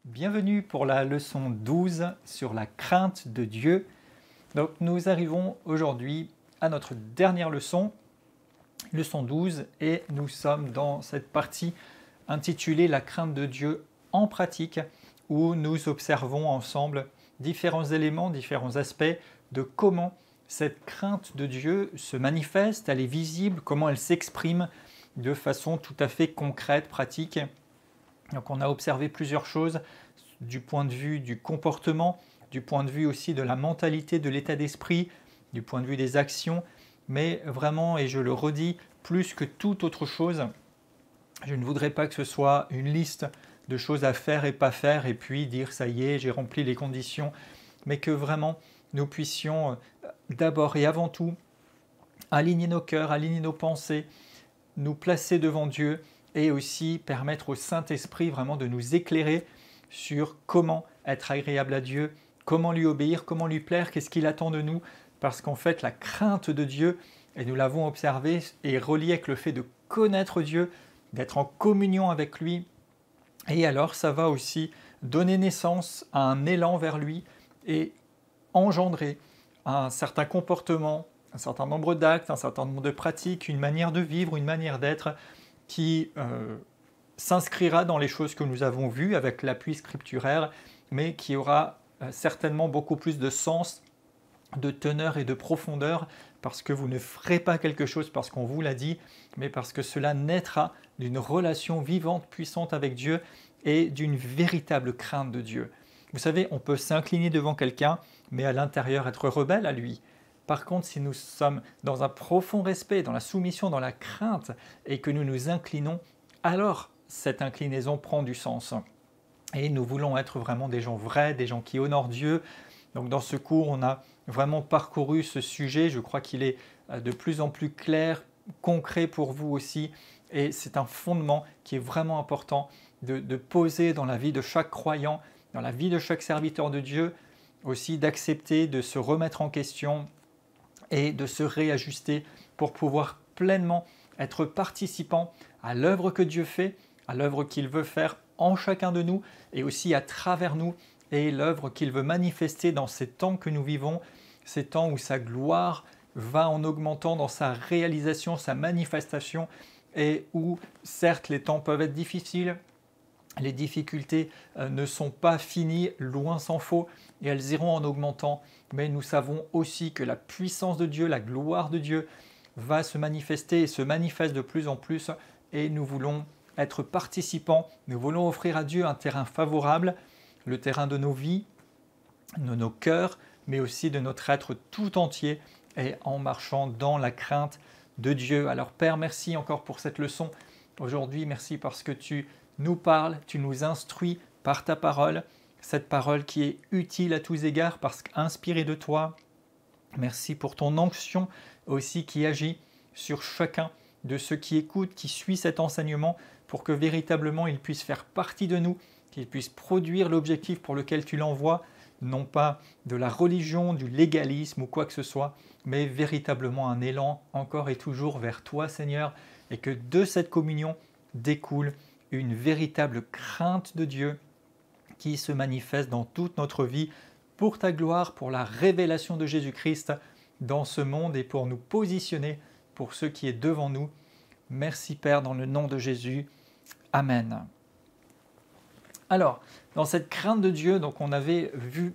Bienvenue pour la leçon 12 sur la crainte de Dieu. Donc nous arrivons aujourd'hui à notre dernière leçon, leçon 12, et nous sommes dans cette partie intitulée La crainte de Dieu en pratique, où nous observons ensemble différents éléments, différents aspects de comment cette crainte de Dieu se manifeste, elle est visible, comment elle s'exprime de façon tout à fait concrète, pratique. Donc on a observé plusieurs choses du point de vue du comportement, du point de vue aussi de la mentalité, de l'état d'esprit, du point de vue des actions, mais vraiment, et je le redis, plus que toute autre chose, je ne voudrais pas que ce soit une liste de choses à faire et pas faire, et puis dire ça y est, j'ai rempli les conditions, mais que vraiment nous puissions d'abord et avant tout aligner nos cœurs, aligner nos pensées, nous placer devant Dieu et aussi permettre au Saint-Esprit vraiment de nous éclairer sur comment être agréable à Dieu, comment lui obéir, comment lui plaire, qu'est-ce qu'il attend de nous, parce qu'en fait la crainte de Dieu, et nous l'avons observé, est reliée avec le fait de connaître Dieu, d'être en communion avec lui, et alors ça va aussi donner naissance à un élan vers lui et engendrer un certain comportement, un certain nombre d'actes, un certain nombre de pratiques, une manière de vivre, une manière d'être qui s'inscrira dans les choses que nous avons vues avec l'appui scripturaire, mais qui aura certainement beaucoup plus de sens, de teneur et de profondeur, parce que vous ne ferez pas quelque chose parce qu'on vous l'a dit, mais parce que cela naîtra d'une relation vivante, puissante avec Dieu et d'une véritable crainte de Dieu. Vous savez, on peut s'incliner devant quelqu'un, mais à l'intérieur être rebelle à lui. Par contre, si nous sommes dans un profond respect, dans la soumission, dans la crainte, et que nous nous inclinons, alors cette inclinaison prend du sens. Et nous voulons être vraiment des gens vrais, des gens qui honorent Dieu. Donc dans ce cours, on a vraiment parcouru ce sujet. Je crois qu'il est de plus en plus clair, concret pour vous aussi. Et c'est un fondement qui est vraiment important de poser dans la vie de chaque croyant, dans la vie de chaque serviteur de Dieu, aussi d'accepter de se remettre en question et de se réajuster pour pouvoir pleinement être participant à l'œuvre que Dieu fait, à l'œuvre qu'il veut faire en chacun de nous et aussi à travers nous et l'œuvre qu'il veut manifester dans ces temps que nous vivons, ces temps où sa gloire va en augmentant dans sa réalisation, sa manifestation et où certes les temps peuvent être difficiles, les difficultés ne sont pas finies, loin s'en faut, et elles iront en augmentant, mais nous savons aussi que la puissance de Dieu, la gloire de Dieu va se manifester et se manifeste de plus en plus, et nous voulons être participants, nous voulons offrir à Dieu un terrain favorable, le terrain de nos vies, de nos cœurs, mais aussi de notre être tout entier, et en marchant dans la crainte de Dieu. Alors Père, merci encore pour cette leçon. Aujourd'hui, merci parce que tu nous parles, tu nous instruis par ta parole, cette parole qui est utile à tous égards parce qu'inspirée de toi. Merci pour ton onction aussi qui agit sur chacun de ceux qui écoutent, qui suit cet enseignement pour que véritablement il puisse faire partie de nous, qu'il puisse produire l'objectif pour lequel tu l'envoies, non pas de la religion, du légalisme ou quoi que ce soit, mais véritablement un élan encore et toujours vers toi Seigneur, et que de cette communion découle une véritable crainte de Dieu qui se manifeste dans toute notre vie pour ta gloire, pour la révélation de Jésus-Christ dans ce monde et pour nous positionner pour ce qui est devant nous. Merci Père, dans le nom de Jésus. Amen. Alors, dans cette crainte de Dieu, donc on avait vu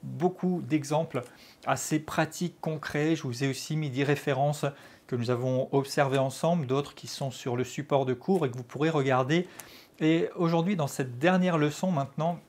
beaucoup d'exemples assez pratiques, concrets. Je vous ai aussi mis 10 références que nous avons observées ensemble, d'autres qui sont sur le support de cours et que vous pourrez regarder. Et aujourd'hui, dans cette dernière leçon maintenant,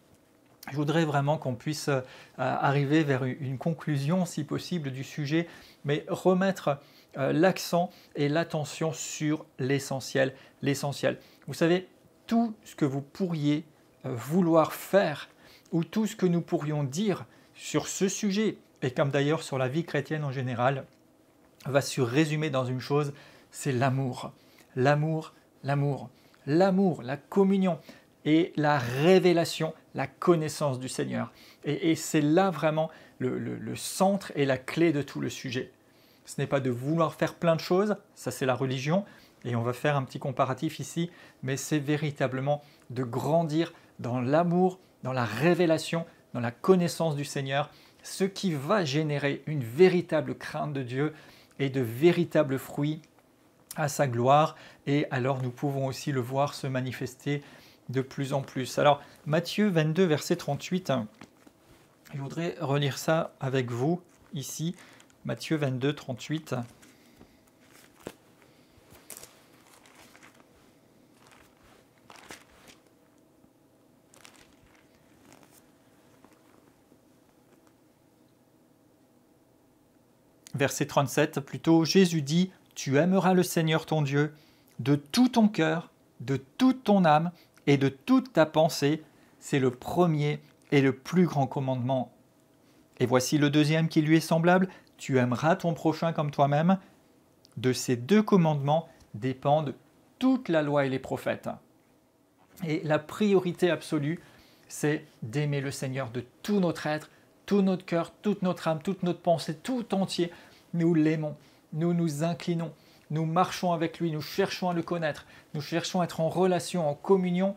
je voudrais vraiment qu'on puisse arriver vers une conclusion, si possible, du sujet, mais remettre l'accent et l'attention sur l'essentiel. L'essentiel. Vous savez, tout ce que vous pourriez vouloir faire, ou tout ce que nous pourrions dire sur ce sujet, et comme d'ailleurs sur la vie chrétienne en général, va se résumer dans une chose, c'est l'amour. L'amour, l'amour. L'amour, la communion et la révélation, la connaissance du Seigneur. Et c'est là vraiment le centre et la clé de tout le sujet. Ce n'est pas de vouloir faire plein de choses, ça c'est la religion, et on va faire un petit comparatif ici, mais c'est véritablement de grandir dans l'amour dans la révélation, dans la connaissance du Seigneur, ce qui va générer une véritable crainte de Dieu et de véritables fruits à sa gloire. Et alors nous pouvons aussi le voir se manifester de plus en plus. Alors Matthieu 22, verset 38, je voudrais relire ça avec vous ici. Matthieu 22, 38. Verset 37, plutôt, Jésus dit, « Tu aimeras le Seigneur ton Dieu de tout ton cœur, de toute ton âme et de toute ta pensée. C'est le premier et le plus grand commandement. Et voici le deuxième qui lui est semblable, tu aimeras ton prochain comme toi-même. De ces deux commandements dépendent toute la loi et les prophètes. » Et la priorité absolue, c'est d'aimer le Seigneur de tout notre être, tout notre cœur, toute notre âme, toute notre pensée, tout entier. Nous l'aimons, nous nous inclinons, nous marchons avec lui, nous cherchons à le connaître, nous cherchons à être en relation, en communion,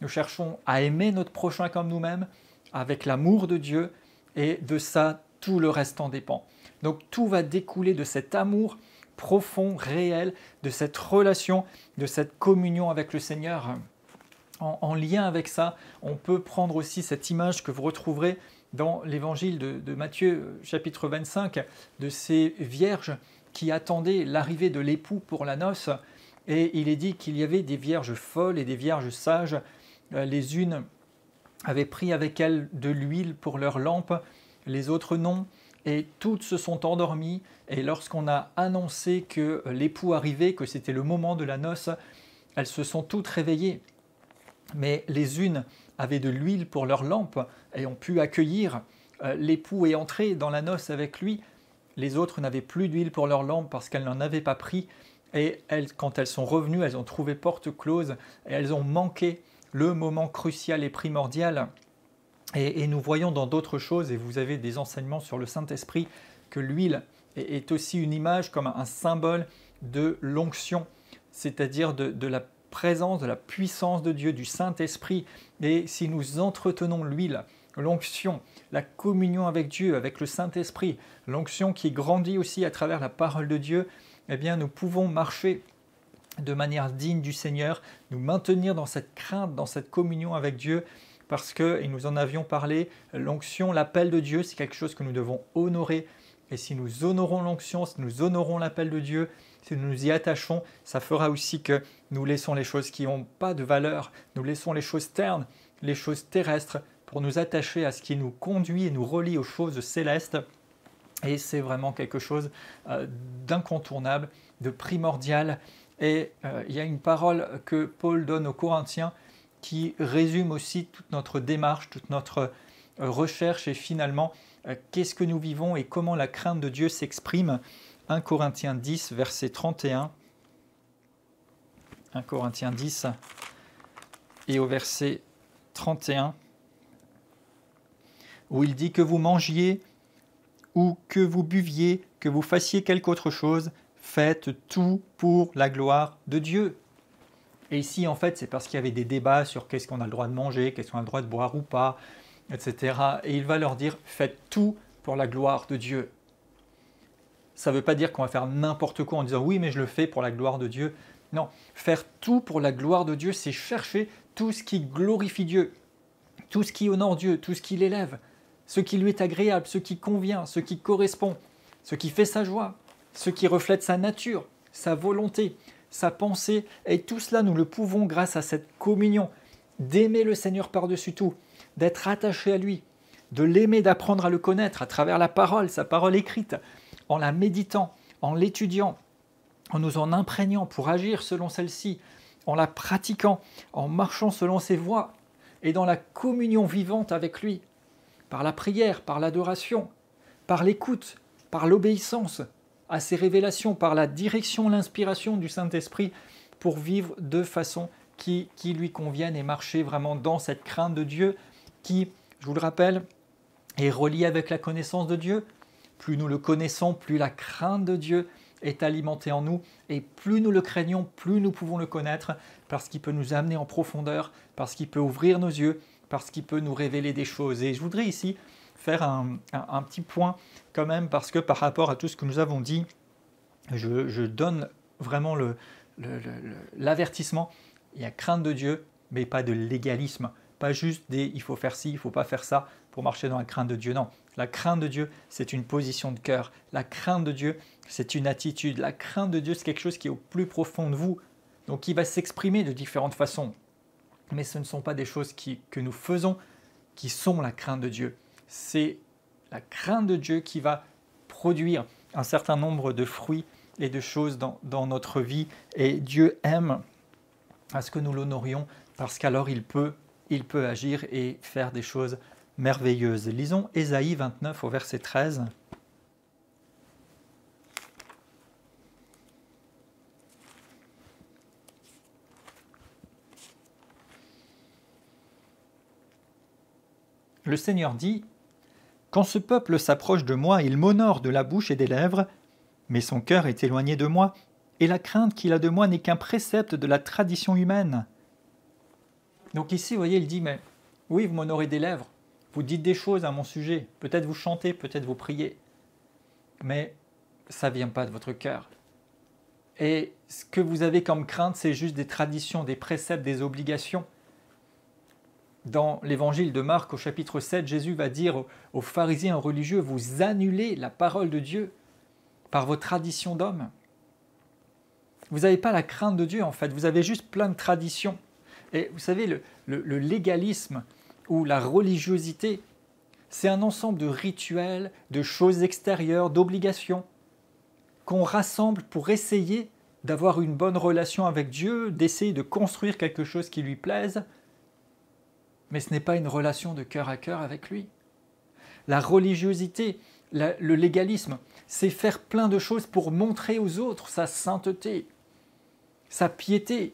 nous cherchons à aimer notre prochain comme nous-mêmes, avec l'amour de Dieu, et de ça, tout le reste en dépend. Donc tout va découler de cet amour profond, réel, de cette relation, de cette communion avec le Seigneur. En lien avec ça, on peut prendre aussi cette image que vous retrouverez dans l'évangile de Matthieu, chapitre 25, de ces vierges qui attendaient l'arrivée de l'époux pour la noce. Et il est dit qu'il y avait des vierges folles et des vierges sages. Les unes avaient pris avec elles de l'huile pour leurs lampes, les autres non. Et toutes se sont endormies. Et lorsqu'on a annoncé que l'époux arrivait, que c'était le moment de la noce, elles se sont toutes réveillées. Mais les unes avaient de l'huile pour leurs lampes et ont pu accueillir l'époux et entrer dans la noce avec lui. Les autres n'avaient plus d'huile pour leurs lampes parce qu'elles n'en avaient pas pris. Et quand elles sont revenues, elles ont trouvé porte close et elles ont manqué le moment crucial et primordial. Et nous voyons dans d'autres choses, et vous avez des enseignements sur le Saint-Esprit, que l'huile est aussi une image comme un symbole de l'onction, c'est-à-dire de la présence, de la puissance de Dieu, du Saint-Esprit. Et si nous entretenons l'huile, l'onction, la communion avec Dieu, avec le Saint-Esprit, l'onction qui grandit aussi à travers la parole de Dieu, eh bien nous pouvons marcher de manière digne du Seigneur, nous maintenir dans cette crainte, dans cette communion avec Dieu, parce que, et nous en avions parlé, l'onction, l'appel de Dieu, c'est quelque chose que nous devons honorer. Et si nous honorons l'onction, si nous honorons l'appel de Dieu, si nous nous y attachons, ça fera aussi que nous laissons les choses qui n'ont pas de valeur, nous laissons les choses ternes, les choses terrestres, pour nous attacher à ce qui nous conduit et nous relie aux choses célestes. Et c'est vraiment quelque chose d'incontournable, de primordial. Et il y a une parole que Paul donne aux Corinthiens qui résume aussi toute notre démarche, toute notre recherche et finalement qu'est-ce que nous vivons et comment la crainte de Dieu s'exprime. 1 Corinthiens 10, verset 31. 1 Corinthiens 10 et au verset 31, où il dit que vous mangiez ou que vous buviez, que vous fassiez quelque autre chose, faites tout pour la gloire de Dieu. Et ici, en fait, c'est parce qu'il y avait des débats sur qu'est-ce qu'on a le droit de manger, qu'est-ce qu'on a le droit de boire ou pas, etc. Et il va leur dire, faites tout pour la gloire de Dieu. Ça ne veut pas dire qu'on va faire n'importe quoi en disant, oui, mais je le fais pour la gloire de Dieu. Non, faire tout pour la gloire de Dieu, c'est chercher tout ce qui glorifie Dieu, tout ce qui honore Dieu, tout ce qui l'élève, ce qui lui est agréable, ce qui convient, ce qui correspond, ce qui fait sa joie, ce qui reflète sa nature, sa volonté, sa pensée. Et tout cela, nous le pouvons grâce à cette communion, d'aimer le Seigneur par-dessus tout, d'être attaché à lui, de l'aimer, d'apprendre à le connaître à travers la parole, sa parole écrite, en la méditant, en l'étudiant, en nous en imprégnant pour agir selon celle-ci, en la pratiquant, en marchant selon ses voies et dans la communion vivante avec lui, par la prière, par l'adoration, par l'écoute, par l'obéissance à ses révélations, par la direction, l'inspiration du Saint-Esprit pour vivre de façon qui lui convienne et marcher vraiment dans cette crainte de Dieu qui, je vous le rappelle, est reliée avec la connaissance de Dieu. Plus nous le connaissons, plus la crainte de Dieu est alimentée en nous et plus nous le craignons, plus nous pouvons le connaître parce qu'il peut nous amener en profondeur, parce qu'il peut ouvrir nos yeux, parce qu'il peut nous révéler des choses. Et je voudrais ici faire un petit point quand même, parce que par rapport à tout ce que nous avons dit, je donne vraiment l'avertissement. Il y a crainte de Dieu, mais pas de légalisme. Pas juste des « il faut faire ci, il ne faut pas faire ça » pour marcher dans la crainte de Dieu. Non, la crainte de Dieu, c'est une position de cœur. La crainte de Dieu, c'est une attitude. La crainte de Dieu, c'est quelque chose qui est au plus profond de vous. Donc, qui va s'exprimer de différentes façons. Mais ce ne sont pas des choses que nous faisons qui sont la crainte de Dieu. C'est la crainte de Dieu qui va produire un certain nombre de fruits et de choses dans notre vie. Et Dieu aime à ce que nous l'honorions, parce qu'alors il peut agir et faire des choses merveilleuses. Lisons Ésaïe 29 au verset 13. Le Seigneur dit : « Quand ce peuple s'approche de moi, il m'honore de la bouche et des lèvres, mais son cœur est éloigné de moi, et la crainte qu'il a de moi n'est qu'un précepte de la tradition humaine. » Donc ici, vous voyez, il dit, mais oui, vous m'honorez des lèvres, vous dites des choses à mon sujet, peut-être vous chantez, peut-être vous priez, mais ça ne vient pas de votre cœur. Et ce que vous avez comme crainte, c'est juste des traditions, des préceptes, des obligations. Dans l'évangile de Marc, au chapitre 7, Jésus va dire aux pharisiens religieux, vous annulez la parole de Dieu par vos traditions d'hommes. Vous n'avez pas la crainte de Dieu en fait, vous avez juste plein de traditions. Et vous savez, le légalisme ou la religiosité, c'est un ensemble de rituels, de choses extérieures, d'obligations qu'on rassemble pour essayer d'avoir une bonne relation avec Dieu, d'essayer de construire quelque chose qui lui plaise, mais ce n'est pas une relation de cœur à cœur avec lui. La religiosité, le légalisme, c'est faire plein de choses pour montrer aux autres sa sainteté, sa piété,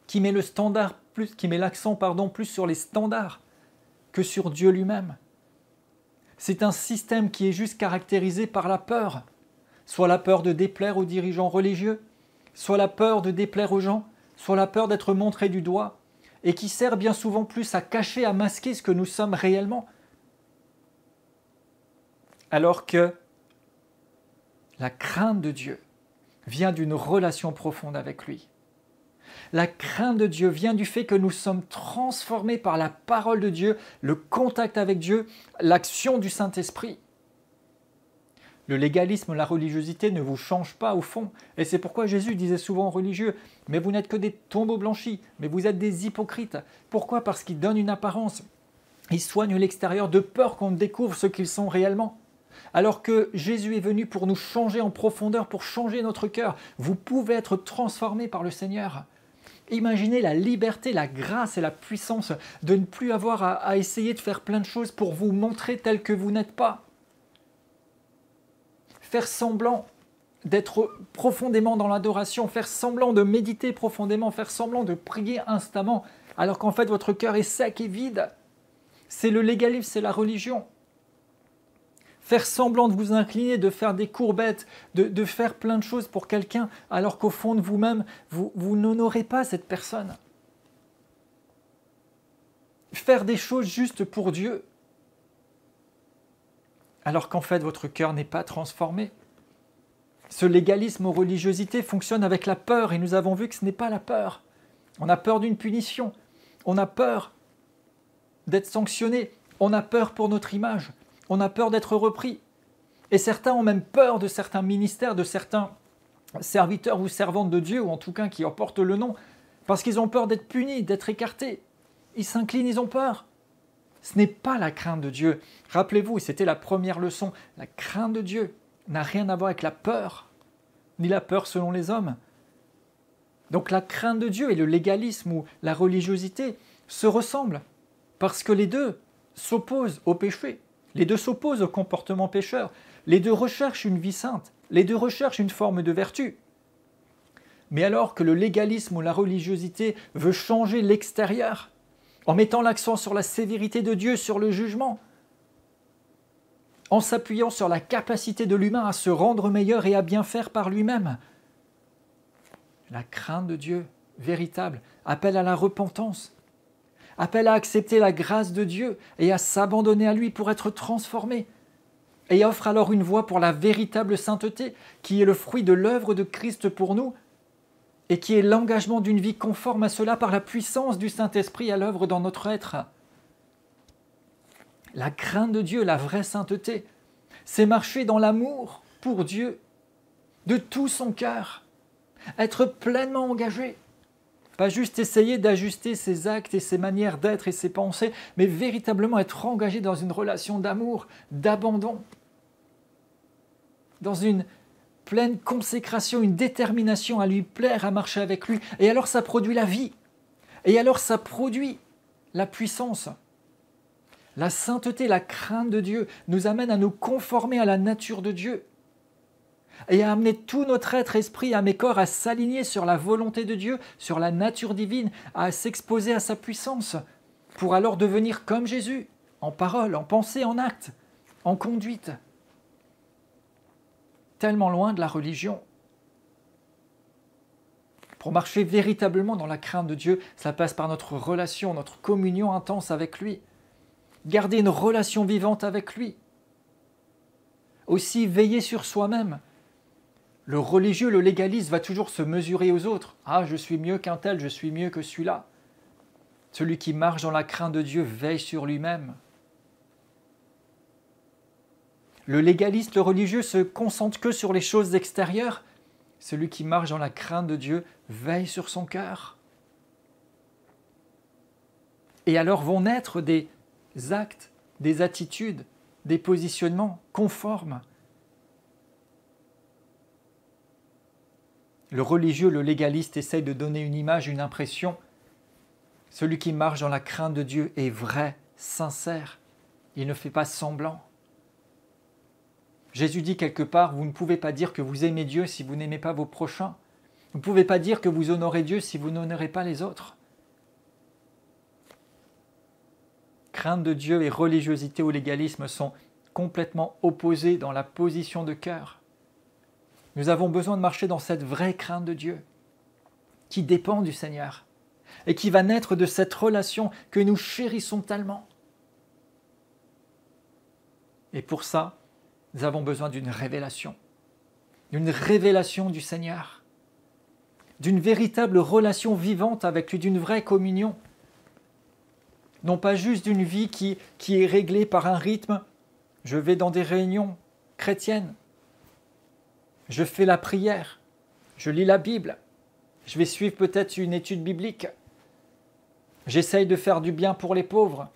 qui met l'accent plus sur les standards que sur Dieu lui-même. C'est un système qui est juste caractérisé par la peur, soit la peur de déplaire aux dirigeants religieux, soit la peur de déplaire aux gens, soit la peur d'être montré du doigt, et qui sert bien souvent plus à cacher, à masquer ce que nous sommes réellement. Alors que la crainte de Dieu vient d'une relation profonde avec lui. La crainte de Dieu vient du fait que nous sommes transformés par la parole de Dieu, le contact avec Dieu, l'action du Saint-Esprit. Le légalisme, la religiosité ne vous change pas au fond. Et c'est pourquoi Jésus disait souvent aux religieux, mais vous n'êtes que des tombeaux blanchis, mais vous êtes des hypocrites. Pourquoi ? Parce qu'ils donnent une apparence. Ils soignent l'extérieur de peur qu'on découvre ce qu'ils sont réellement. Alors que Jésus est venu pour nous changer en profondeur, pour changer notre cœur. Vous pouvez être transformés par le Seigneur. Imaginez la liberté, la grâce et la puissance de ne plus avoir à essayer de faire plein de choses pour vous montrer tel que vous n'êtes pas. Faire semblant d'être profondément dans l'adoration, faire semblant de méditer profondément, faire semblant de prier instamment, alors qu'en fait votre cœur est sec et vide. C'est le légalisme, c'est la religion. Faire semblant de vous incliner, de faire des courbettes, de faire plein de choses pour quelqu'un, alors qu'au fond de vous-même, vous n'honorez pas cette personne. Faire des choses juste pour Dieu, alors qu'en fait votre cœur n'est pas transformé. Ce légalisme aux religiosités fonctionne avec la peur, et nous avons vu que ce n'est pas la peur. On a peur d'une punition, on a peur d'être sanctionné, on a peur pour notre image. On a peur d'être repris. Et certains ont même peur de certains ministères, de certains serviteurs ou servantes de Dieu, ou en tout cas qui en portent le nom, parce qu'ils ont peur d'être punis, d'être écartés. Ils s'inclinent, ils ont peur. Ce n'est pas la crainte de Dieu. Rappelez-vous, c'était la première leçon, la crainte de Dieu n'a rien à voir avec la peur, ni la peur selon les hommes. Donc la crainte de Dieu et le légalisme ou la religiosité se ressemblent, parce que les deux s'opposent au péché. Les deux s'opposent au comportement pécheur. Les deux recherchent une vie sainte. Les deux recherchent une forme de vertu. Mais alors que le légalisme ou la religiosité veut changer l'extérieur, en mettant l'accent sur la sévérité de Dieu, sur le jugement, en s'appuyant sur la capacité de l'humain à se rendre meilleur et à bien faire par lui-même, la crainte de Dieu véritable appelle à la repentance, appelle à accepter la grâce de Dieu et à s'abandonner à lui pour être transformé. Et offre alors une voie pour la véritable sainteté, qui est le fruit de l'œuvre de Christ pour nous, et qui est l'engagement d'une vie conforme à cela par la puissance du Saint-Esprit à l'œuvre dans notre être. La crainte de Dieu, la vraie sainteté, c'est marcher dans l'amour pour Dieu, de tout son cœur, être pleinement engagé. Pas juste essayer d'ajuster ses actes et ses manières d'être et ses pensées, mais véritablement être engagé dans une relation d'amour, d'abandon, dans une pleine consécration, une détermination à lui plaire, à marcher avec lui. Et alors ça produit la vie. Et alors ça produit la puissance. La sainteté, la crainte de Dieu nous amène à nous conformer à la nature de Dieu et à amener tout notre être, esprit, âme et corps à s'aligner sur la volonté de Dieu, sur la nature divine, à s'exposer à sa puissance, pour alors devenir comme Jésus, en parole, en pensée, en acte, en conduite. Tellement loin de la religion. Pour marcher véritablement dans la crainte de Dieu, ça passe par notre relation, notre communion intense avec lui. Garder une relation vivante avec lui. Aussi veiller sur soi-même. Le religieux, le légaliste va toujours se mesurer aux autres. Ah, je suis mieux qu'un tel, je suis mieux que celui-là. Celui qui marche dans la crainte de Dieu veille sur lui-même. Le légaliste, le religieux se concentre que sur les choses extérieures. Celui qui marche dans la crainte de Dieu veille sur son cœur. Et alors vont naître des actes, des attitudes, des positionnements conformes. Le religieux, le légaliste essaye de donner une image, une impression. Celui qui marche dans la crainte de Dieu est vrai, sincère. Il ne fait pas semblant. Jésus dit quelque part, vous ne pouvez pas dire que vous aimez Dieu si vous n'aimez pas vos prochains. Vous ne pouvez pas dire que vous honorez Dieu si vous n'honorez pas les autres. Crainte de Dieu et religiosité ou légalisme sont complètement opposés dans la position de cœur. Nous avons besoin de marcher dans cette vraie crainte de Dieu, qui dépend du Seigneur, et qui va naître de cette relation que nous chérissons tellement. Et pour ça, nous avons besoin d'une révélation du Seigneur, d'une véritable relation vivante avec lui, d'une vraie communion. Non pas juste d'une vie qui est réglée par un rythme. Je vais dans des réunions chrétiennes. Je fais la prière. Je lis la Bible. Je vais suivre peut-être une étude biblique. J'essaye de faire du bien pour les pauvres.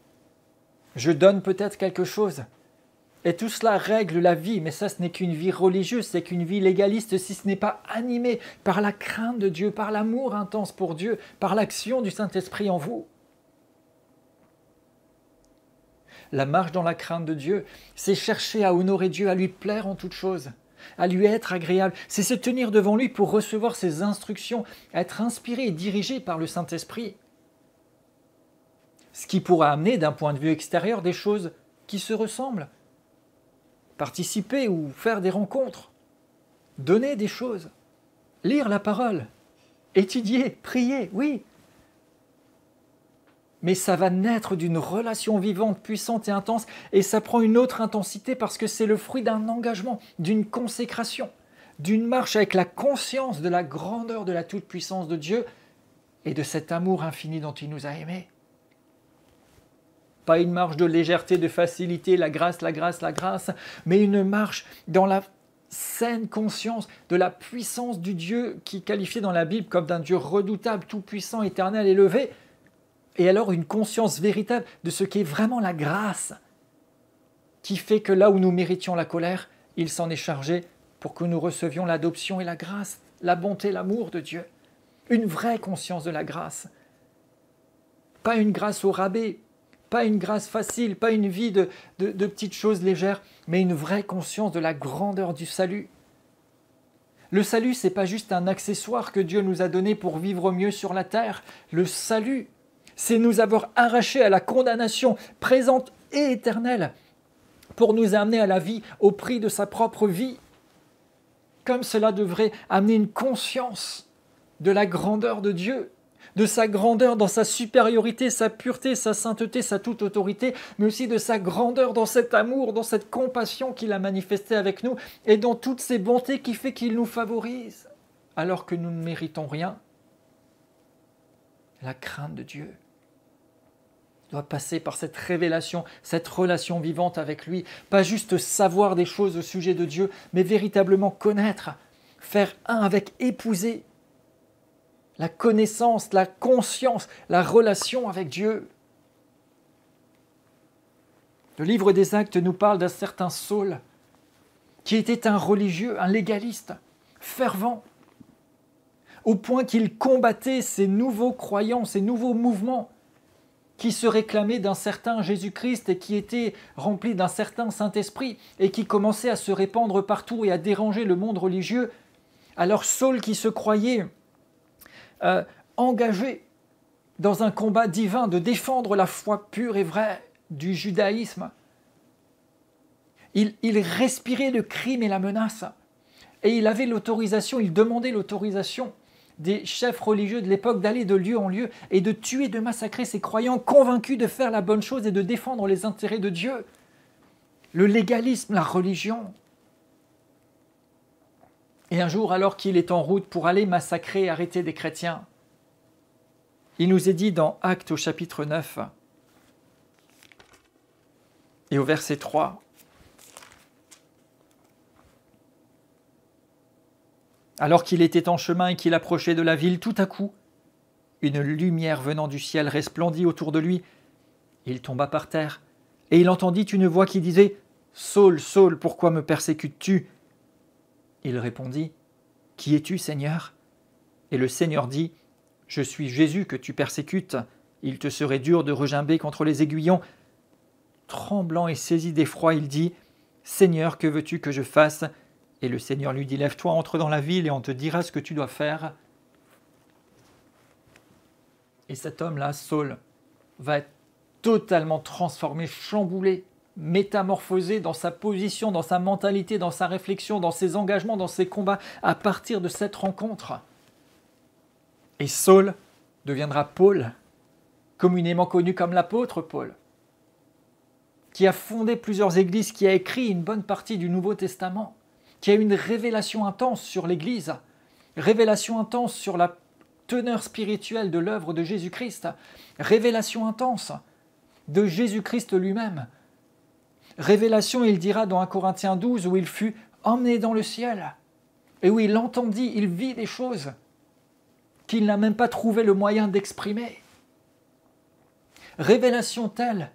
Je donne peut-être quelque chose. Et tout cela règle la vie, mais ça, ce n'est qu'une vie religieuse, c'est qu'une vie légaliste si ce n'est pas animé par la crainte de Dieu, par l'amour intense pour Dieu, par l'action du Saint-Esprit en vous. La marche dans la crainte de Dieu, c'est chercher à honorer Dieu, à lui plaire en toutes choses, à lui être agréable. C'est se tenir devant lui pour recevoir ses instructions, être inspiré et dirigé par le Saint-Esprit. Ce qui pourra amener, d'un point de vue extérieur, des choses qui se ressemblent. Participer ou faire des rencontres, donner des choses, lire la parole, étudier, prier, oui. Mais ça va naître d'une relation vivante, puissante et intense, et ça prend une autre intensité parce que c'est le fruit d'un engagement, d'une consécration, d'une marche avec la conscience de la grandeur de la toute-puissance de Dieu et de cet amour infini dont il nous a aimés. Pas une marche de légèreté, de facilité, la grâce, mais une marche dans la saine conscience de la puissance du Dieu qui est qualifié dans la Bible comme d'un Dieu redoutable, tout-puissant, éternel, élevé. Et alors une conscience véritable de ce qu'est vraiment la grâce, qui fait que là où nous méritions la colère, il s'en est chargé pour que nous recevions l'adoption et la grâce, la bonté, l'amour de Dieu. Une vraie conscience de la grâce. Pas une grâce au rabais, pas une grâce facile, pas une vie de petites choses légères, mais une vraie conscience de la grandeur du salut. Le salut, ce n'est pas juste un accessoire que Dieu nous a donné pour vivre mieux sur la terre. Le salut, c'est nous avoir arrachés à la condamnation présente et éternelle pour nous amener à la vie au prix de sa propre vie. Comme cela devrait amener une conscience de la grandeur de Dieu, de sa grandeur dans sa supériorité, sa pureté, sa sainteté, sa toute autorité, mais aussi de sa grandeur dans cet amour, dans cette compassion qu'il a manifestée avec nous et dans toutes ces bontés qui fait qu'il nous favorise, alors que nous ne méritons rien. La crainte de Dieu doit passer par cette révélation, cette relation vivante avec lui. Pas juste savoir des choses au sujet de Dieu, mais véritablement connaître, faire un avec, épouser la connaissance, la conscience, la relation avec Dieu. Le livre des Actes nous parle d'un certain Saul, qui était un religieux, un légaliste, fervent, au point qu'il combattait ces nouveaux croyants, ces nouveaux mouvements, qui se réclamaient d'un certain Jésus-Christ et qui étaient remplis d'un certain Saint-Esprit et qui commençaient à se répandre partout et à déranger le monde religieux. Alors Saul, qui se croyait engagé dans un combat divin de défendre la foi pure et vraie du judaïsme, il respirait le crime et la menace et il avait l'autorisation, il demandait l'autorisation des chefs religieux de l'époque d'aller de lieu en lieu et de tuer, de massacrer ces croyants convaincus de faire la bonne chose et de défendre les intérêts de Dieu. Le légalisme, la religion. Et un jour, alors qu'il est en route pour aller massacrer et arrêter des chrétiens, il nous est dit dans Actes au chapitre 9 et au verset 3, alors qu'il était en chemin et qu'il approchait de la ville, tout à coup, une lumière venant du ciel resplendit autour de lui. Il tomba par terre, et il entendit une voix qui disait « Saul, Saul, pourquoi me persécutes-tu » Il répondit « Qui es-tu, Seigneur » Et le Seigneur dit « Je suis Jésus que tu persécutes. Il te serait dur de regimber contre les aiguillons. » Tremblant et saisi d'effroi, il dit « Seigneur, que veux-tu que je fasse » Et le Seigneur lui dit, lève-toi, entre dans la ville et on te dira ce que tu dois faire. Et cet homme-là, Saul, va être totalement transformé, chamboulé, métamorphosé dans sa position, dans sa mentalité, dans sa réflexion, dans ses engagements, dans ses combats, à partir de cette rencontre. Et Saul deviendra Paul, communément connu comme l'apôtre Paul, qui a fondé plusieurs églises, qui a écrit une bonne partie du Nouveau Testament, qui a une révélation intense sur l'Église, révélation intense sur la teneur spirituelle de l'œuvre de Jésus-Christ, révélation intense de Jésus-Christ lui-même. Révélation, il dira dans 1 Corinthiens 12, où il fut emmené dans le ciel, et où il entendit, il vit des choses qu'il n'a même pas trouvé le moyen d'exprimer. Révélation telle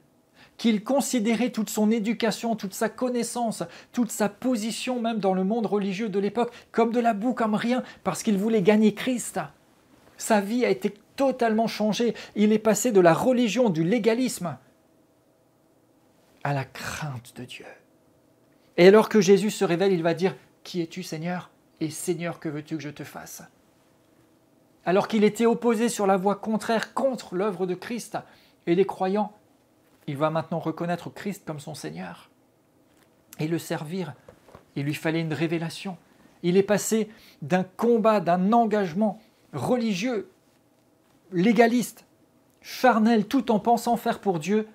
qu'il considérait toute son éducation, toute sa connaissance, toute sa position même dans le monde religieux de l'époque comme de la boue, comme rien, parce qu'il voulait gagner Christ. Sa vie a été totalement changée. Il est passé de la religion, du légalisme, à la crainte de Dieu. Et alors que Jésus se révèle, il va dire « Qui es-tu, Seigneur ?» Et « Seigneur, que veux-tu que je te fasse ?» Alors qu'il était opposé sur la voie contraire contre l'œuvre de Christ et les croyants, il va maintenant reconnaître Christ comme son Seigneur et le servir. Il lui fallait une révélation. Il est passé d'un combat, d'un engagement religieux, légaliste, charnel, tout en pensant faire pour Dieu,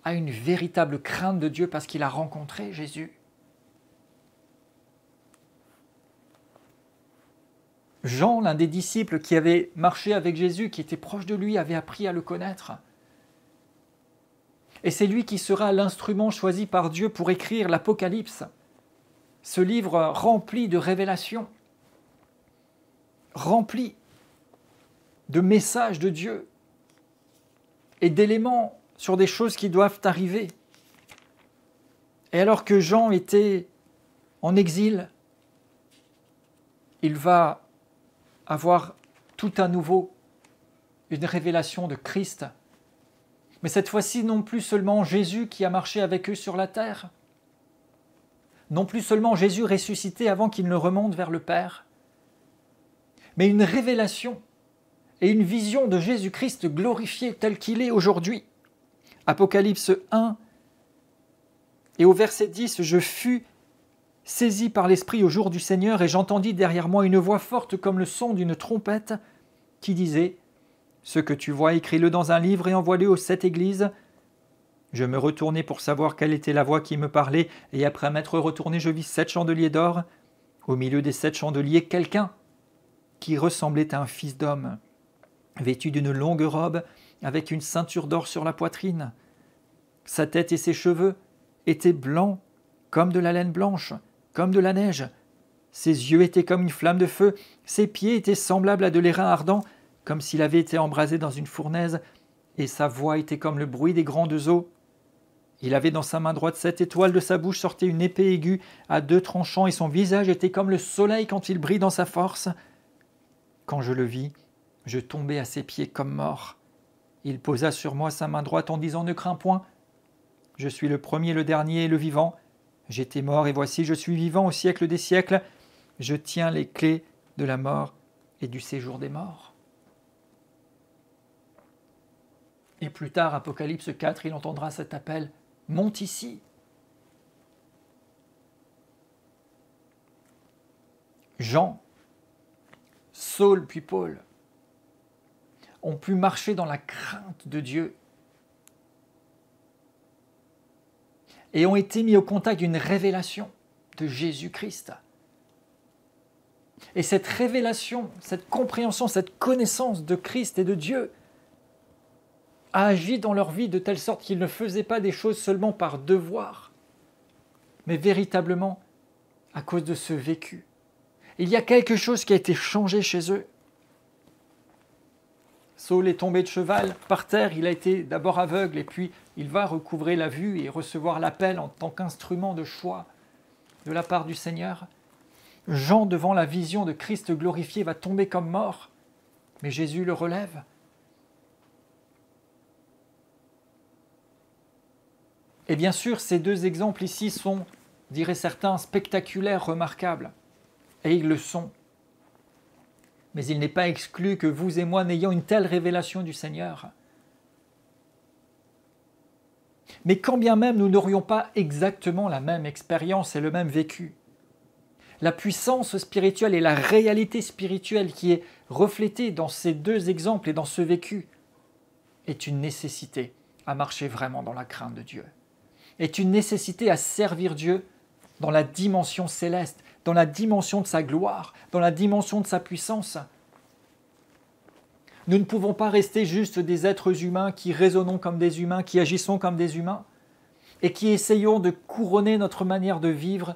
à une véritable crainte de Dieu parce qu'il a rencontré Jésus. Jean, l'un des disciples qui avait marché avec Jésus, qui était proche de lui, avait appris à le connaître. Et c'est lui qui sera l'instrument choisi par Dieu pour écrire l'Apocalypse, ce livre rempli de révélations, rempli de messages de Dieu et d'éléments sur des choses qui doivent arriver. Et alors que Jean était en exil, il va avoir tout à nouveau une révélation de Christ. Mais cette fois-ci, non plus seulement Jésus qui a marché avec eux sur la terre, non plus seulement Jésus ressuscité avant qu'il ne remonte vers le Père, mais une révélation et une vision de Jésus-Christ glorifié tel qu'il est aujourd'hui. Apocalypse 1 et au verset 10, « Je fus saisi par l'Esprit au jour du Seigneur et j'entendis derrière moi une voix forte comme le son d'une trompette qui disait « Ce que tu vois, écris-le dans un livre et envoie-le aux 7 églises. » Je me retournai pour savoir quelle était la voix qui me parlait, et après m'être retourné, je vis 7 chandeliers d'or. Au milieu des 7 chandeliers, quelqu'un qui ressemblait à un fils d'homme, vêtu d'une longue robe, avec une ceinture d'or sur la poitrine. Sa tête et ses cheveux étaient blancs, comme de la laine blanche, comme de la neige. Ses yeux étaient comme une flamme de feu, ses pieds étaient semblables à de l'airain ardent, comme s'il avait été embrasé dans une fournaise, et sa voix était comme le bruit des grandes eaux. Il avait dans sa main droite 7 étoiles, de sa bouche sortait une épée aiguë à 2 tranchants, et son visage était comme le soleil quand il brille dans sa force. Quand je le vis, je tombai à ses pieds comme mort. Il posa sur moi sa main droite en disant « Ne crains point, je suis le premier, le dernier et le vivant. J'étais mort et voici je suis vivant au siècle des siècles. Je tiens les clés de la mort et du séjour des morts. » Et plus tard, Apocalypse 4, il entendra cet appel « Monte ici !» Jean, Saul puis Paul ont pu marcher dans la crainte de Dieu et ont été mis au contact d'une révélation de Jésus-Christ. Et cette révélation, cette compréhension, cette connaissance de Christ et de Dieu a agi dans leur vie de telle sorte qu'ils ne faisaient pas des choses seulement par devoir, mais véritablement à cause de ce vécu. Il y a quelque chose qui a été changé chez eux. Saul est tombé de cheval par terre, il a été d'abord aveugle et puis il va recouvrer la vue et recevoir l'appel en tant qu'instrument de choix de la part du Seigneur. Jean, devant la vision de Christ glorifié, va tomber comme mort, mais Jésus le relève. Et bien sûr, ces 2 exemples ici sont, diraient certains, spectaculaires, remarquables, et ils le sont. Mais il n'est pas exclu que vous et moi n'ayons une telle révélation du Seigneur. Mais quand bien même nous n'aurions pas exactement la même expérience et le même vécu, la puissance spirituelle et la réalité spirituelle qui est reflétée dans ces 2 exemples et dans ce vécu est une nécessité à marcher vraiment dans la crainte de Dieu, est une nécessité à servir Dieu dans la dimension céleste, dans la dimension de sa gloire, dans la dimension de sa puissance. Nous ne pouvons pas rester juste des êtres humains qui raisonnons comme des humains, qui agissons comme des humains, et qui essayons de couronner notre manière de vivre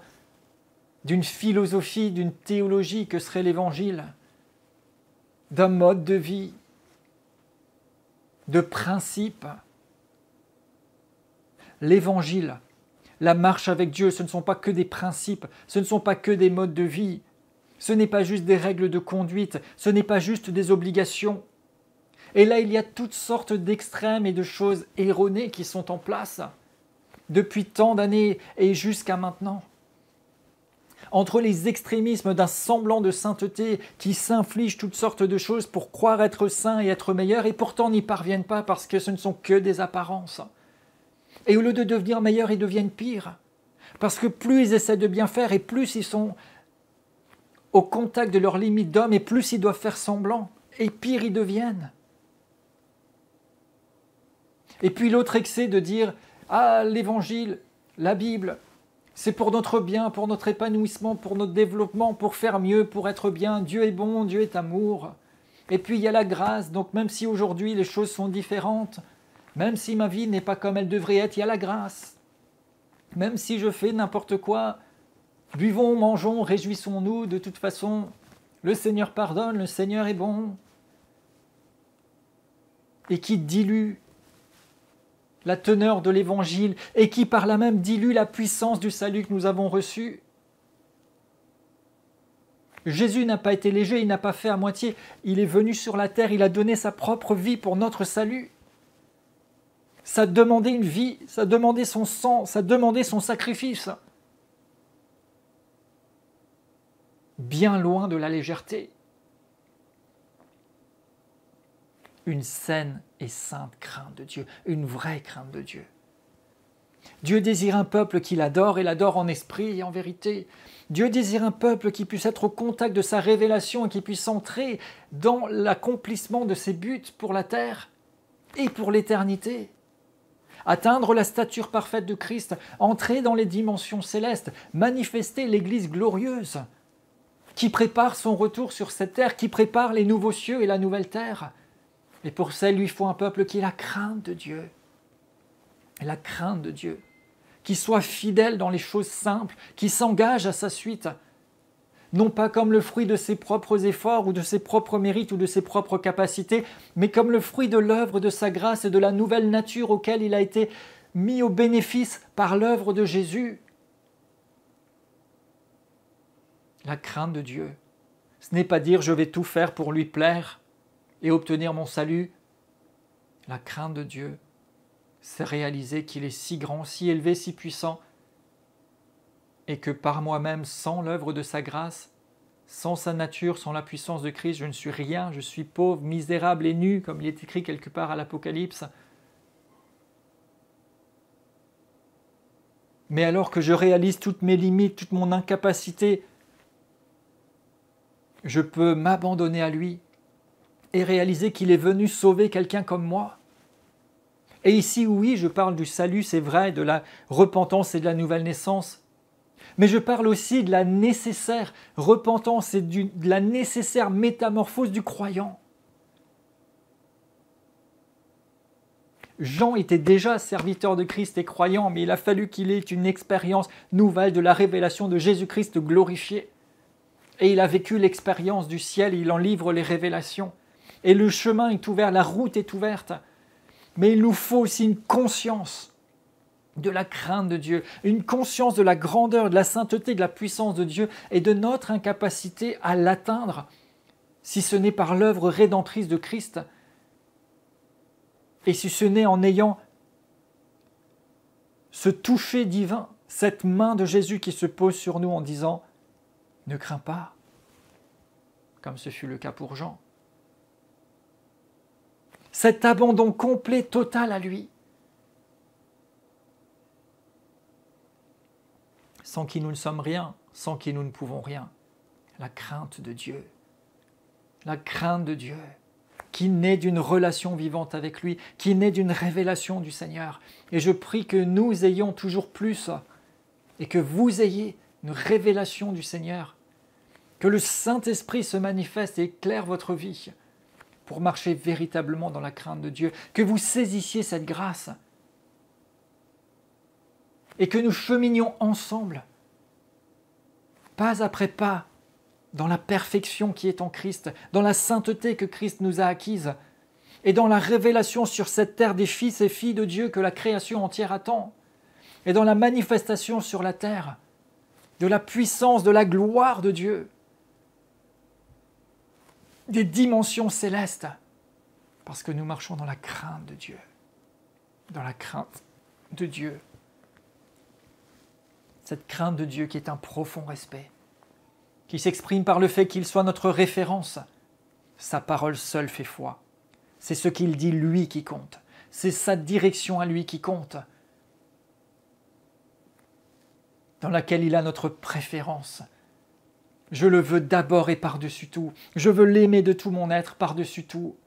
d'une philosophie, d'une théologie que serait l'Évangile, d'un mode de vie, de principes. L'Évangile, la marche avec Dieu, ce ne sont pas que des principes, ce ne sont pas que des modes de vie, ce n'est pas juste des règles de conduite, ce n'est pas juste des obligations. Et là, il y a toutes sortes d'extrêmes et de choses erronées qui sont en place depuis tant d'années et jusqu'à maintenant. Entre les extrémismes d'un semblant de sainteté qui s'infligent toutes sortes de choses pour croire être saints et être meilleurs et pourtant n'y parviennent pas parce que ce ne sont que des apparences. Et au lieu de devenir meilleurs, ils deviennent pires. Parce que plus ils essaient de bien faire et plus ils sont au contact de leurs limites d'homme et plus ils doivent faire semblant et pire ils deviennent. Et puis l'autre excès de dire « Ah, l'Évangile, la Bible, c'est pour notre bien, pour notre épanouissement, pour notre développement, pour faire mieux, pour être bien. Dieu est bon, Dieu est amour. » Et puis il y a la grâce, donc même si aujourd'hui les choses sont différentes, même si ma vie n'est pas comme elle devrait être, il y a la grâce. Même si je fais n'importe quoi, buvons, mangeons, réjouissons-nous, de toute façon, le Seigneur pardonne, le Seigneur est bon. Et qui dilue la teneur de l'Évangile et qui par là même dilue la puissance du salut que nous avons reçu. Jésus n'a pas été léger, il n'a pas fait à moitié. Il est venu sur la terre, il a donné sa propre vie pour notre salut. Ça demandait une vie, ça demandait son sang, ça demandait son sacrifice. Bien loin de la légèreté. Une saine et sainte crainte de Dieu, une vraie crainte de Dieu. Dieu désire un peuple qui l'adore et l'adore en esprit et en vérité. Dieu désire un peuple qui puisse être au contact de sa révélation et qui puisse entrer dans l'accomplissement de ses buts pour la terre et pour l'éternité. Atteindre la stature parfaite de Christ, entrer dans les dimensions célestes, manifester l'Église glorieuse qui prépare son retour sur cette terre, qui prépare les nouveaux cieux et la nouvelle terre. Et pour ça, il lui faut un peuple qui ait la crainte de Dieu. La crainte de Dieu. Qui soit fidèle dans les choses simples, qui s'engage à sa suite. Non pas comme le fruit de ses propres efforts ou de ses propres mérites ou de ses propres capacités, mais comme le fruit de l'œuvre de sa grâce et de la nouvelle nature auquel il a été mis au bénéfice par l'œuvre de Jésus. La crainte de Dieu, ce n'est pas dire je vais tout faire pour lui plaire et obtenir mon salut. La crainte de Dieu, c'est réaliser qu'il est si grand, si élevé, si puissant, et que par moi-même, sans l'œuvre de sa grâce, sans sa nature, sans la puissance de Christ, je ne suis rien, je suis pauvre, misérable et nu, comme il est écrit quelque part à l'Apocalypse. Mais alors que je réalise toutes mes limites, toute mon incapacité, je peux m'abandonner à lui et réaliser qu'il est venu sauver quelqu'un comme moi. Et ici, oui, je parle du salut, c'est vrai, de la repentance et de la nouvelle naissance. Mais je parle aussi de la nécessaire repentance et de la nécessaire métamorphose du croyant. Jean était déjà serviteur de Christ et croyant, mais il a fallu qu'il ait une expérience nouvelle de la révélation de Jésus-Christ glorifié. Et il a vécu l'expérience du ciel, il en livre les révélations. Et le chemin est ouvert, la route est ouverte. Mais il nous faut aussi une conscience de la crainte de Dieu, une conscience de la grandeur, de la sainteté, de la puissance de Dieu et de notre incapacité à l'atteindre, si ce n'est par l'œuvre rédemptrice de Christ et si ce n'est en ayant ce toucher divin, cette main de Jésus qui se pose sur nous en disant « Ne crains pas », comme ce fut le cas pour Jean. Cet abandon complet, total à lui, sans qui nous ne sommes rien, sans qui nous ne pouvons rien. La crainte de Dieu. La crainte de Dieu, qui naît d'une relation vivante avec lui, qui naît d'une révélation du Seigneur. Et je prie que nous ayons toujours plus, et que vous ayez une révélation du Seigneur, que le Saint-Esprit se manifeste et éclaire votre vie pour marcher véritablement dans la crainte de Dieu, que vous saisissiez cette grâce et que nous cheminions ensemble, pas après pas, dans la perfection qui est en Christ, dans la sainteté que Christ nous a acquise, et dans la révélation sur cette terre des fils et filles de Dieu que la création entière attend, et dans la manifestation sur la terre de la puissance, de la gloire de Dieu, des dimensions célestes, parce que nous marchons dans la crainte de Dieu, dans la crainte de Dieu. Cette crainte de Dieu qui est un profond respect, qui s'exprime par le fait qu'il soit notre référence. Sa parole seule fait foi. C'est ce qu'il dit lui qui compte. C'est sa direction à lui qui compte, dans laquelle il a notre préférence. Je le veux d'abord et par-dessus tout. Je veux l'aimer de tout mon être par-dessus tout.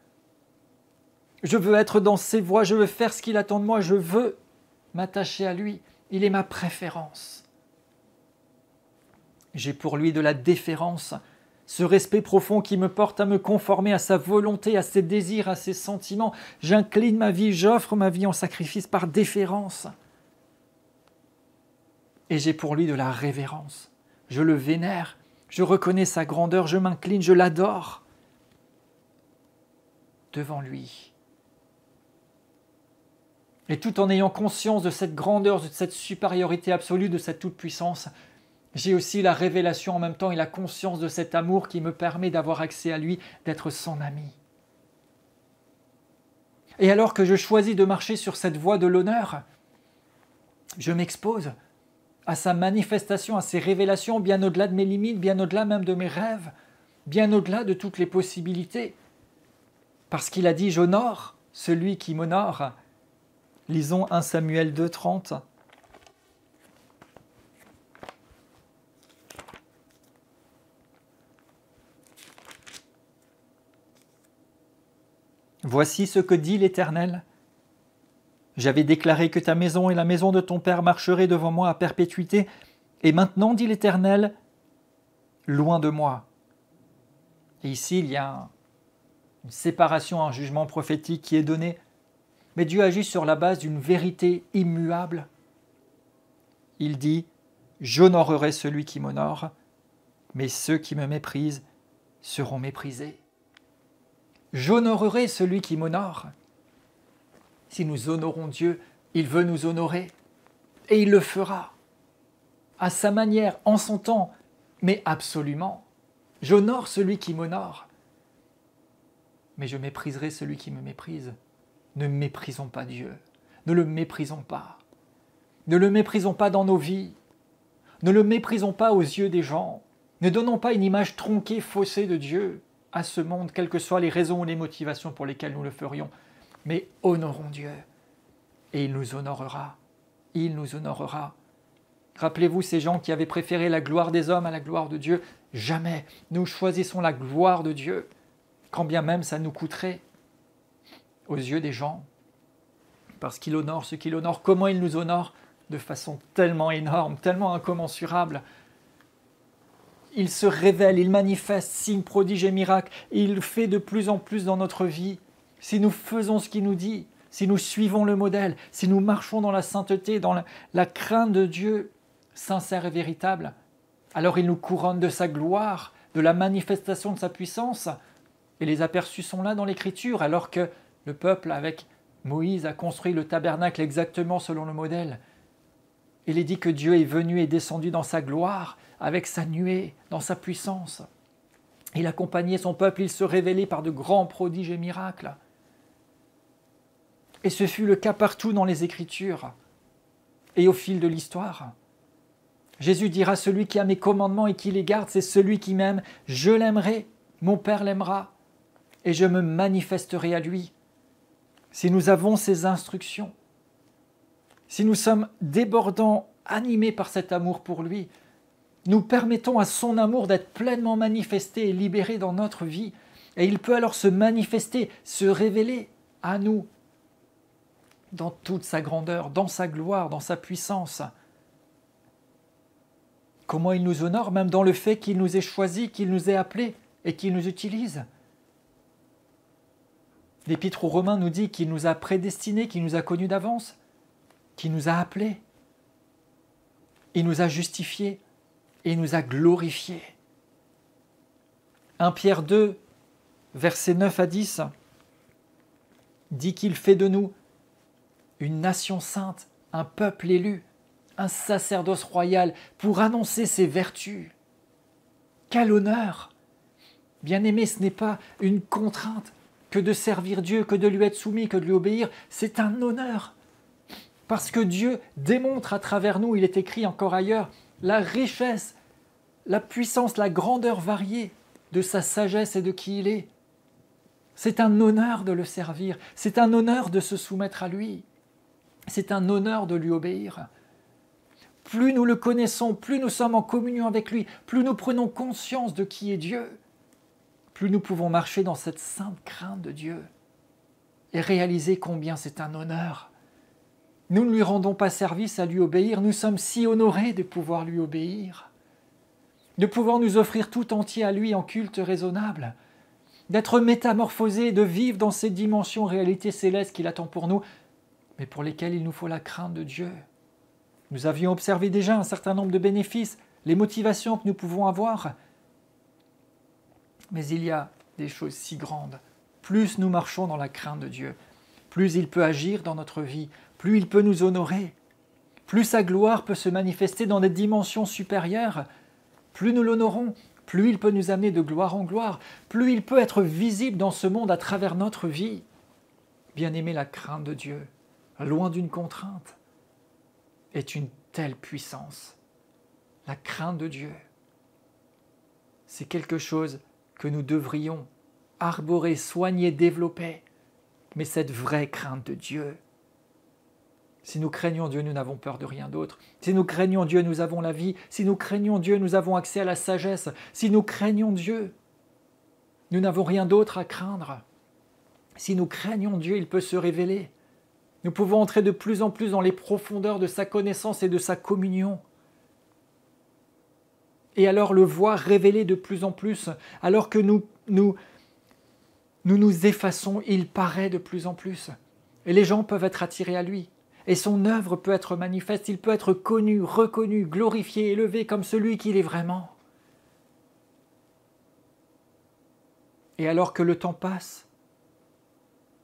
Je veux être dans ses voies, je veux faire ce qu'il attend de moi, je veux m'attacher à lui. Il est ma préférence. J'ai pour lui de la déférence, ce respect profond qui me porte à me conformer à sa volonté, à ses désirs, à ses sentiments. J'incline ma vie, j'offre ma vie en sacrifice par déférence. Et j'ai pour lui de la révérence. Je le vénère, je reconnais sa grandeur, je m'incline, je l'adore devant lui. Et tout en ayant conscience de cette grandeur, de cette supériorité absolue, de cette toute-puissance, j'ai aussi la révélation en même temps et la conscience de cet amour qui me permet d'avoir accès à lui, d'être son ami. Et alors que je choisis de marcher sur cette voie de l'honneur, je m'expose à sa manifestation, à ses révélations, bien au-delà de mes limites, bien au-delà même de mes rêves, bien au-delà de toutes les possibilités. Parce qu'il a dit « J'honore celui qui m'honore ». Lisons 1 Samuel 2, 30. Voici ce que dit l'Éternel. J'avais déclaré que ta maison et la maison de ton père marcheraient devant moi à perpétuité, et maintenant, dit l'Éternel, loin de moi. Et ici, il y a une séparation, un jugement prophétique qui est donné, mais Dieu agit sur la base d'une vérité immuable. Il dit, j'honorerai celui qui m'honore, mais ceux qui me méprisent seront méprisés. J'honorerai celui qui m'honore. Si nous honorons Dieu, il veut nous honorer, et il le fera, à sa manière, en son temps, mais absolument. J'honore celui qui m'honore, mais je mépriserai celui qui me méprise. Ne méprisons pas Dieu, ne le méprisons pas. Ne le méprisons pas dans nos vies, ne le méprisons pas aux yeux des gens, ne donnons pas une image tronquée, faussée de Dieu à ce monde, quelles que soient les raisons ou les motivations pour lesquelles nous le ferions, mais honorons Dieu, et il nous honorera, il nous honorera. Rappelez-vous ces gens qui avaient préféré la gloire des hommes à la gloire de Dieu. Jamais nous choisissons la gloire de Dieu, quand bien même ça nous coûterait aux yeux des gens, parce qu'il honore ce qu'il honore. Comment il nous honore? De façon tellement énorme, tellement incommensurable. Il se révèle, il manifeste signes, prodiges et miracles, et il fait de plus en plus dans notre vie. Si nous faisons ce qu'il nous dit, si nous suivons le modèle, si nous marchons dans la sainteté, dans la crainte de Dieu, sincère et véritable, alors il nous couronne de sa gloire, de la manifestation de sa puissance. Et les aperçus sont là dans l'Écriture, alors que le peuple, avec Moïse, a construit le tabernacle exactement selon le modèle. Il est dit que Dieu est venu et descendu dans sa gloire, avec sa nuée, dans sa puissance. Il accompagnait son peuple, il se révélait par de grands prodiges et miracles. Et ce fut le cas partout dans les Écritures et au fil de l'histoire. Jésus dira, celui qui a mes commandements et qui les garde, c'est celui qui m'aime. Je l'aimerai, mon Père l'aimera, et je me manifesterai à lui. Si nous avons ces instructions, si nous sommes débordants, animés par cet amour pour lui, nous permettons à son amour d'être pleinement manifesté et libéré dans notre vie. Et il peut alors se manifester, se révéler à nous dans toute sa grandeur, dans sa gloire, dans sa puissance. Comment il nous honore, même dans le fait qu'il nous ait choisis, qu'il nous ait appelés et qu'il nous utilise. L'Épître aux Romains nous dit qu'il nous a prédestinés, qu'il nous a connus d'avance, qu'il nous a appelés. Il nous a justifiés et il nous a glorifiés. 1 Pierre 2, versets 9 à 10, dit qu'il fait de nous une nation sainte, un peuple élu, un sacerdoce royal pour annoncer ses vertus. Quel honneur! Bien-aimé, ce n'est pas une contrainte que de servir Dieu, que de lui être soumis, que de lui obéir. C'est un honneur. Parce que Dieu démontre à travers nous, il est écrit encore ailleurs, la richesse, la puissance, la grandeur variée de sa sagesse et de qui il est. C'est un honneur de le servir, c'est un honneur de se soumettre à lui, c'est un honneur de lui obéir. Plus nous le connaissons, plus nous sommes en communion avec lui, plus nous prenons conscience de qui est Dieu, plus nous pouvons marcher dans cette sainte crainte de Dieu et réaliser combien c'est un honneur. Nous ne lui rendons pas service à lui obéir, nous sommes si honorés de pouvoir lui obéir, de pouvoir nous offrir tout entier à lui en culte raisonnable, d'être métamorphosés, de vivre dans ces dimensions réalités célestes qu'il attend pour nous, mais pour lesquelles il nous faut la crainte de Dieu. Nous avions observé déjà un certain nombre de bénéfices, les motivations que nous pouvons avoir. Mais il y a des choses si grandes. Plus nous marchons dans la crainte de Dieu, plus il peut agir dans notre vie, plus il peut nous honorer, plus sa gloire peut se manifester dans des dimensions supérieures, plus nous l'honorons, plus il peut nous amener de gloire en gloire, plus il peut être visible dans ce monde à travers notre vie. Bien-aimé, la crainte de Dieu, loin d'une contrainte, est une telle puissance. La crainte de Dieu, c'est quelque chose que nous devrions arborer, soigner, développer, mais cette vraie crainte de Dieu. Si nous craignons Dieu, nous n'avons peur de rien d'autre. Si nous craignons Dieu, nous avons la vie. Si nous craignons Dieu, nous avons accès à la sagesse. Si nous craignons Dieu, nous n'avons rien d'autre à craindre. Si nous craignons Dieu, il peut se révéler. Nous pouvons entrer de plus en plus dans les profondeurs de sa connaissance et de sa communion. Et alors le voir révéler de plus en plus, alors que nous effaçons, il paraît de plus en plus. Et les gens peuvent être attirés à lui. Et son œuvre peut être manifeste, il peut être connu, reconnu, glorifié, élevé comme celui qu'il est vraiment. Et alors que le temps passe,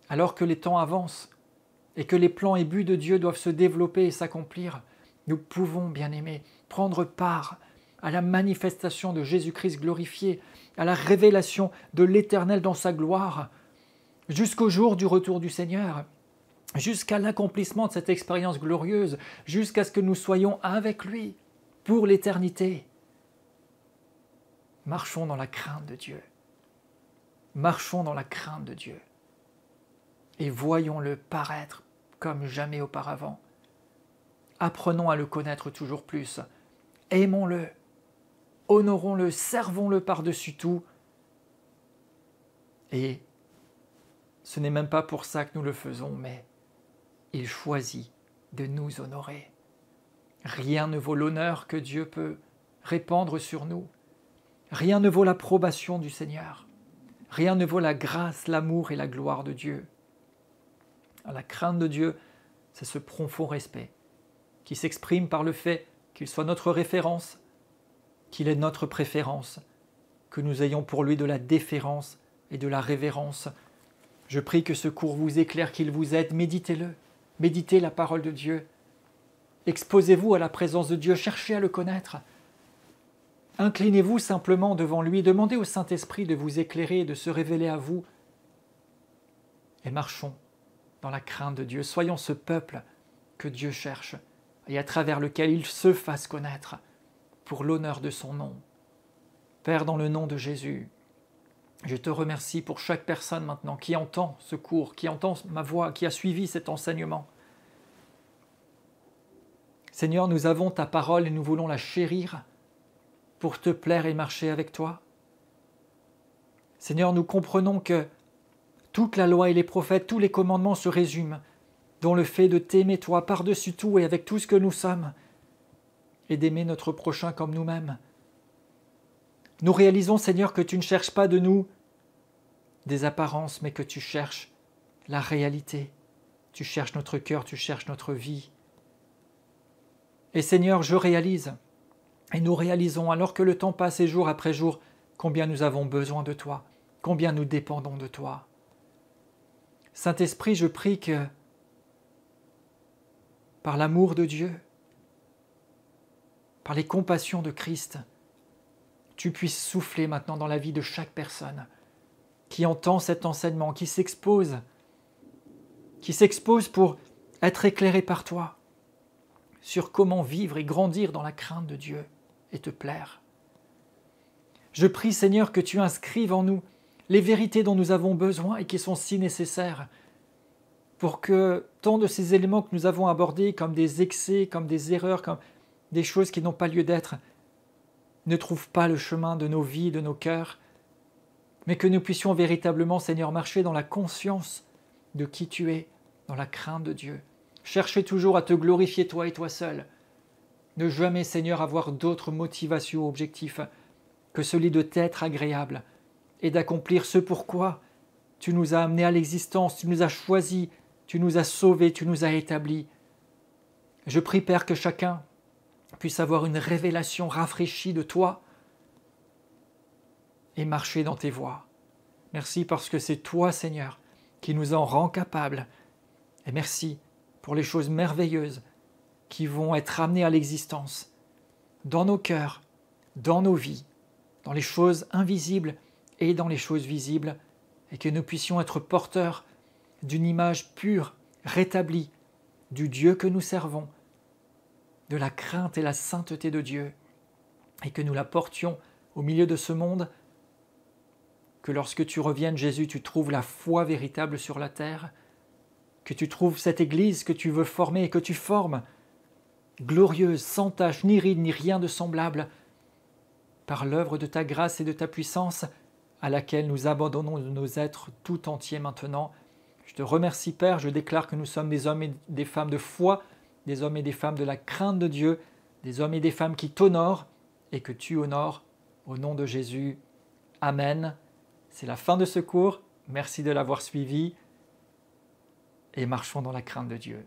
alors que les temps avancent, et que les plans et buts de Dieu doivent se développer et s'accomplir, nous pouvons, bien-aimés, prendre part à la manifestation de Jésus-Christ glorifié, à la révélation de l'Éternel dans sa gloire, jusqu'au jour du retour du Seigneur, jusqu'à l'accomplissement de cette expérience glorieuse, jusqu'à ce que nous soyons avec lui pour l'éternité. Marchons dans la crainte de Dieu. Marchons dans la crainte de Dieu. Et voyons-le paraître comme jamais auparavant. Apprenons à le connaître toujours plus. Aimons-le, honorons-le, servons-le par-dessus tout. Et ce n'est même pas pour ça que nous le faisons, mais il choisit de nous honorer. Rien ne vaut l'honneur que Dieu peut répandre sur nous. Rien ne vaut l'approbation du Seigneur. Rien ne vaut la grâce, l'amour et la gloire de Dieu. La crainte de Dieu, c'est ce profond respect qui s'exprime par le fait qu'il soit notre référence, qu'il est notre préférence, que nous ayons pour lui de la déférence et de la révérence. Je prie que ce cours vous éclaire, qu'il vous aide. Méditez-le, méditez la parole de Dieu. Exposez-vous à la présence de Dieu, cherchez à le connaître. Inclinez-vous simplement devant lui, demandez au Saint-Esprit de vous éclairer et de se révéler à vous. Et marchons dans la crainte de Dieu. Soyons ce peuple que Dieu cherche et à travers lequel il se fasse connaître pour l'honneur de son nom. Père, dans le nom de Jésus, je te remercie pour chaque personne maintenant qui entend ce cours, qui entend ma voix, qui a suivi cet enseignement. Seigneur, nous avons ta parole et nous voulons la chérir pour te plaire et marcher avec toi. Seigneur, nous comprenons que toute la loi et les prophètes, tous les commandements se résument dans le fait de t'aimer toi par-dessus tout et avec tout ce que nous sommes et d'aimer notre prochain comme nous-mêmes. Nous réalisons, Seigneur, que tu ne cherches pas de nous des apparences, mais que tu cherches la réalité. Tu cherches notre cœur, tu cherches notre vie. Et Seigneur, je réalise, et nous réalisons, alors que le temps passe et jour après jour, combien nous avons besoin de toi, combien nous dépendons de toi. Saint-Esprit, je prie que, par l'amour de Dieu, par les compassions de Christ, tu puisses souffler maintenant dans la vie de chaque personne qui entend cet enseignement, qui s'expose pour être éclairé par toi sur comment vivre et grandir dans la crainte de Dieu et te plaire. Je prie, Seigneur, que tu inscrives en nous les vérités dont nous avons besoin et qui sont si nécessaires pour que tant de ces éléments que nous avons abordés comme des excès, comme des erreurs, comme des choses qui n'ont pas lieu d'être, ne trouvent pas le chemin de nos vies, de nos cœurs, mais que nous puissions véritablement, Seigneur, marcher dans la conscience de qui tu es, dans la crainte de Dieu. Chercher toujours à te glorifier toi et toi seul. Ne jamais, Seigneur, avoir d'autres motivations ou objectifs que celui de t'être agréable et d'accomplir ce pourquoi tu nous as amenés à l'existence, tu nous as choisis, tu nous as sauvés, tu nous as établis. Je prie, Père, que chacun puisse avoir une révélation rafraîchie de toi et marcher dans tes voies. Merci parce que c'est toi, Seigneur, qui nous en rend capables. Et merci pour les choses merveilleuses qui vont être amenées à l'existence, dans nos cœurs, dans nos vies, dans les choses invisibles et dans les choses visibles, et que nous puissions être porteurs d'une image pure, rétablie, du Dieu que nous servons, de la crainte et la sainteté de Dieu, et que nous la portions au milieu de ce monde, que lorsque tu reviennes, Jésus, tu trouves la foi véritable sur la terre, que tu trouves cette Église que tu veux former et que tu formes, glorieuse, sans tache, ni ride, ni rien de semblable, par l'œuvre de ta grâce et de ta puissance, à laquelle nous abandonnons nos êtres tout entiers maintenant, Je te remercie, Père, je déclare que nous sommes des hommes et des femmes de foi, des hommes et des femmes de la crainte de Dieu, des hommes et des femmes qui t'honorent et que tu honores. Au nom de Jésus, Amen. C'est la fin de ce cours. Merci de l'avoir suivi et marchons dans la crainte de Dieu.